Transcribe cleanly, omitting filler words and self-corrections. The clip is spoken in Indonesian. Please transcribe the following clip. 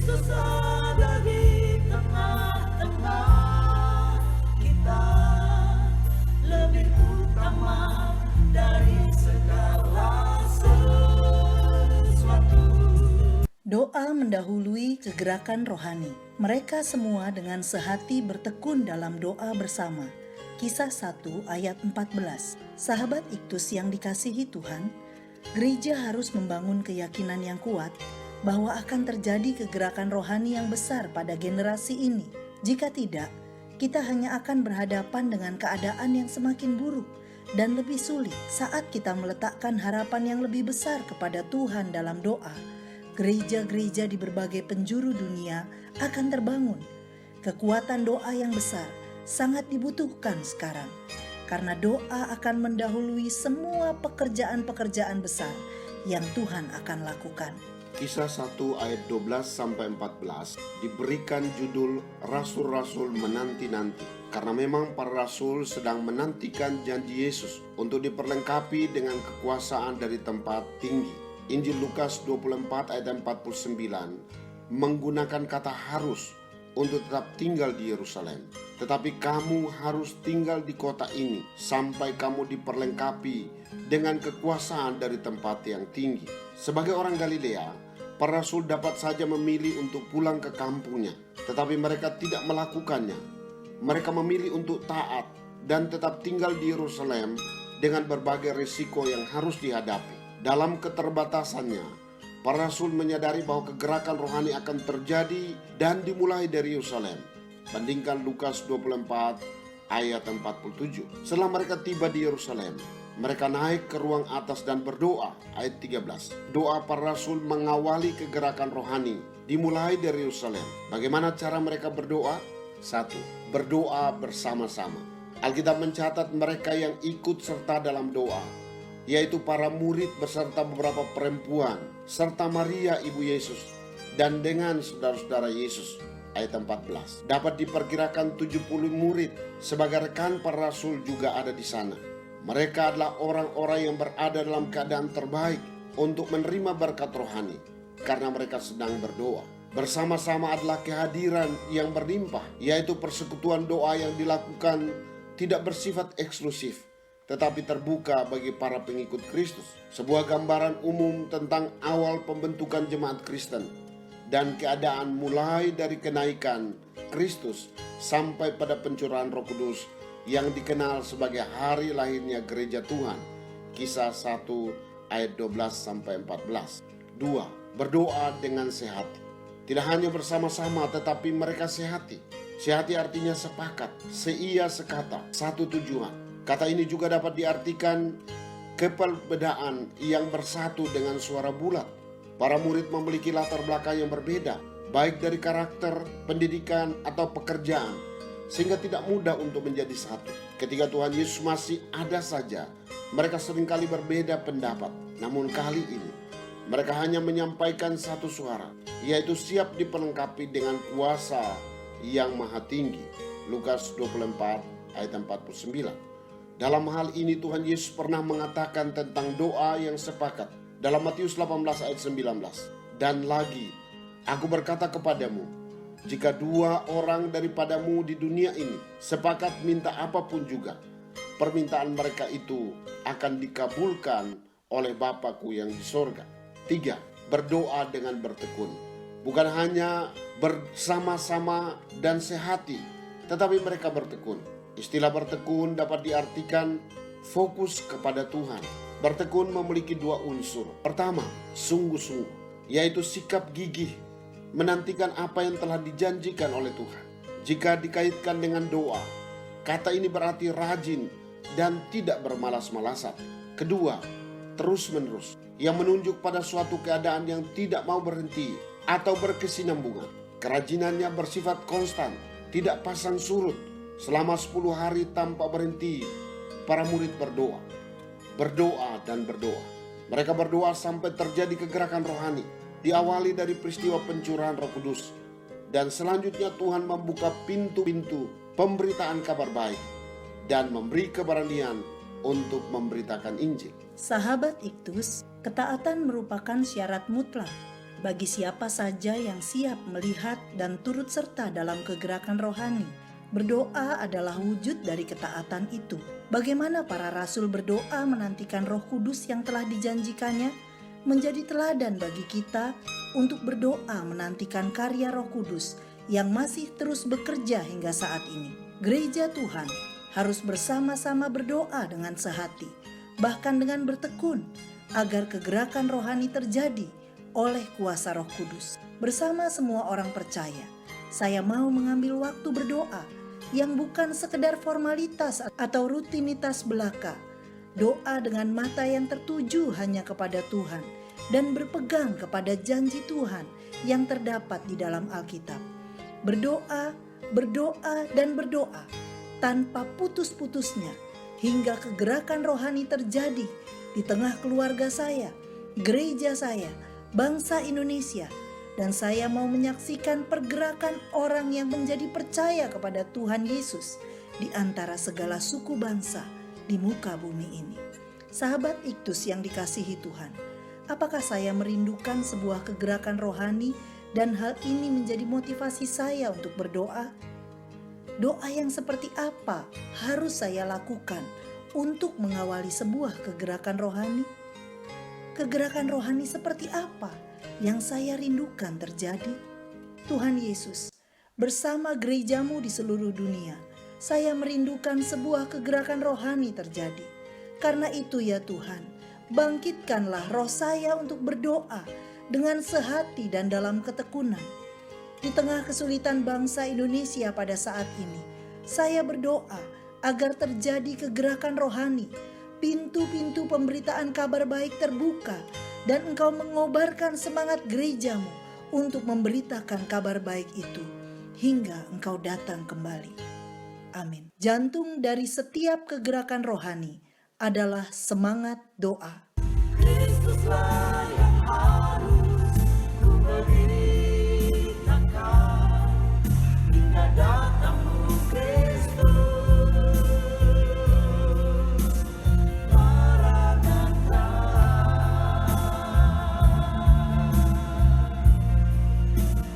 Kristus ada di tengah-tengah kita, lebih utama dari segala sesuatu. Doa mendahului kegerakan rohani. Mereka semua dengan sehati bertekun dalam doa bersama. Kisah 1 ayat 14. Sahabat Iktus yang dikasihi Tuhan, gereja harus membangun keyakinan yang kuat bahwa akan terjadi kegerakan rohani yang besar pada generasi ini. Jika tidak, kita hanya akan berhadapan dengan keadaan yang semakin buruk dan lebih sulit saat kita meletakkan harapan yang lebih besar kepada Tuhan dalam doa. Gereja-gereja di berbagai penjuru dunia akan terbangun. Kekuatan doa yang besar sangat dibutuhkan sekarang, karena doa akan mendahului semua pekerjaan-pekerjaan besar yang Tuhan akan lakukan. Kisah 1 ayat 12-14 diberikan judul Rasul-Rasul Menanti-Nanti, karena memang para rasul sedang menantikan janji Yesus untuk diperlengkapi dengan kekuasaan dari tempat tinggi. Injil Lukas 24 ayat 49 menggunakan kata harus untuk tetap tinggal di Yerusalem. Tetapi kamu harus tinggal di kota ini sampai kamu diperlengkapi dengan kekuasaan dari tempat yang tinggi. Sebagai orang Galilea, para rasul dapat saja memilih untuk pulang ke kampungnya, tetapi mereka tidak melakukannya. Mereka memilih untuk taat dan tetap tinggal di Yerusalem dengan berbagai risiko yang harus dihadapi. Dalam keterbatasannya, para rasul menyadari bahwa kegerakan rohani akan terjadi dan dimulai dari Yerusalem. Bandingkan Lukas 24 ayat 47. Setelah mereka tiba di Yerusalem, mereka naik ke ruang atas dan berdoa. Ayat 13. Doa para rasul mengawali kegerakan rohani dimulai dari Yerusalem. Bagaimana cara mereka berdoa? 1. Berdoa bersama-sama. Alkitab mencatat mereka yang ikut serta dalam doa, yaitu para murid beserta beberapa perempuan, serta Maria ibu Yesus, dan dengan saudara-saudara Yesus. Ayat 14. Dapat diperkirakan 70 murid sebagai rekan para rasul juga ada di sana. Mereka adalah orang-orang yang berada dalam keadaan terbaik untuk menerima berkat rohani, karena mereka sedang berdoa. Bersama-sama adalah kehadiran yang berlimpah, yaitu persekutuan doa yang dilakukan tidak bersifat eksklusif, tetapi terbuka bagi para pengikut Kristus. Sebuah gambaran umum tentang awal pembentukan jemaat Kristen dan keadaan mulai dari kenaikan Kristus sampai pada pencurahan Roh Kudus yang dikenal sebagai hari lahirnya gereja Tuhan. Kisah 1 ayat 12-14. 2. Berdoa dengan sehati. Tidak hanya bersama-sama, tetapi mereka sehati. Sehati artinya sepakat, seia sekata, satu tujuan. Kata ini juga dapat diartikan keperbedaan yang bersatu dengan suara bulat. Para murid memiliki latar belakang yang berbeda, baik dari karakter, pendidikan, atau pekerjaan, sehingga tidak mudah untuk menjadi satu. Ketika Tuhan Yesus masih ada saja, mereka seringkali berbeda pendapat. Namun kali ini, mereka hanya menyampaikan satu suara, yaitu siap diperlengkapi dengan kuasa yang maha tinggi. Lukas 24 ayat 49. Dalam hal ini Tuhan Yesus pernah mengatakan tentang doa yang sepakat. Dalam Matius 18 ayat 19. Dan lagi, aku berkata kepadamu, jika 2 orang daripadamu di dunia ini sepakat minta apapun juga, permintaan mereka itu akan dikabulkan oleh Bapa-Ku yang di sorga. 3. Berdoa dengan bertekun. Bukan hanya bersama-sama dan sehati, tetapi mereka bertekun. Istilah bertekun dapat diartikan fokus kepada Tuhan. Bertekun memiliki 2 unsur. Pertama, sungguh-sungguh, yaitu sikap gigih menantikan apa yang telah dijanjikan oleh Tuhan. Jika dikaitkan dengan doa, kata ini berarti rajin dan tidak bermalas-malasan. Kedua, terus-menerus, yang menunjuk pada suatu keadaan yang tidak mau berhenti atau berkesinambungan. Kerajinannya bersifat konstan, tidak pasang surut. Selama 10 hari tanpa berhenti, para murid berdoa dan berdoa. Mereka berdoa sampai terjadi kegerakan rohani, diawali dari peristiwa pencurahan Roh Kudus, dan selanjutnya Tuhan membuka pintu-pintu pemberitaan kabar baik dan memberi keberanian untuk memberitakan Injil. Sahabat Iktus, ketaatan merupakan syarat mutlak bagi siapa saja yang siap melihat dan turut serta dalam kegerakan rohani. Berdoa adalah wujud dari ketaatan itu. Bagaimana para rasul berdoa menantikan Roh Kudus yang telah dijanjikannya, menjadi teladan bagi kita untuk berdoa menantikan karya Roh Kudus yang masih terus bekerja hingga saat ini. Gereja Tuhan harus bersama-sama berdoa dengan sehati, bahkan dengan bertekun, agar kegerakan rohani terjadi oleh kuasa Roh Kudus. Bersama semua orang percaya, saya mau mengambil waktu berdoa yang bukan sekedar formalitas atau rutinitas belaka. Doa dengan mata yang tertuju hanya kepada Tuhan dan berpegang kepada janji Tuhan yang terdapat di dalam Alkitab. Berdoa, berdoa, dan berdoa tanpa putus-putusnya hingga kegerakan rohani terjadi di tengah keluarga saya, gereja saya, bangsa Indonesia, dan saya mau menyaksikan pergerakan orang yang menjadi percaya kepada Tuhan Yesus di antara segala suku bangsa di muka bumi ini. Sahabat Iktus yang dikasihi Tuhan, apakah saya merindukan sebuah kegerakan rohani dan hal ini menjadi motivasi saya untuk berdoa? Doa yang seperti apa harus saya lakukan untuk mengawali sebuah kegerakan rohani? Kegerakan rohani seperti apa yang saya rindukan terjadi? Tuhan Yesus, bersama gerejamu di seluruh dunia, saya merindukan sebuah kegerakan rohani terjadi. Karena itu ya Tuhan, bangkitkanlah roh saya untuk berdoa dengan sehati dan dalam ketekunan. Di tengah kesulitan bangsa Indonesia pada saat ini, saya berdoa agar terjadi kegerakan rohani, pintu-pintu pemberitaan kabar baik terbuka, dan Engkau mengobarkan semangat gerejamu untuk memberitakan kabar baik itu hingga Engkau datang kembali. Amin. Jantung dari setiap kegerakan rohani adalah semangat doa. Kristuslah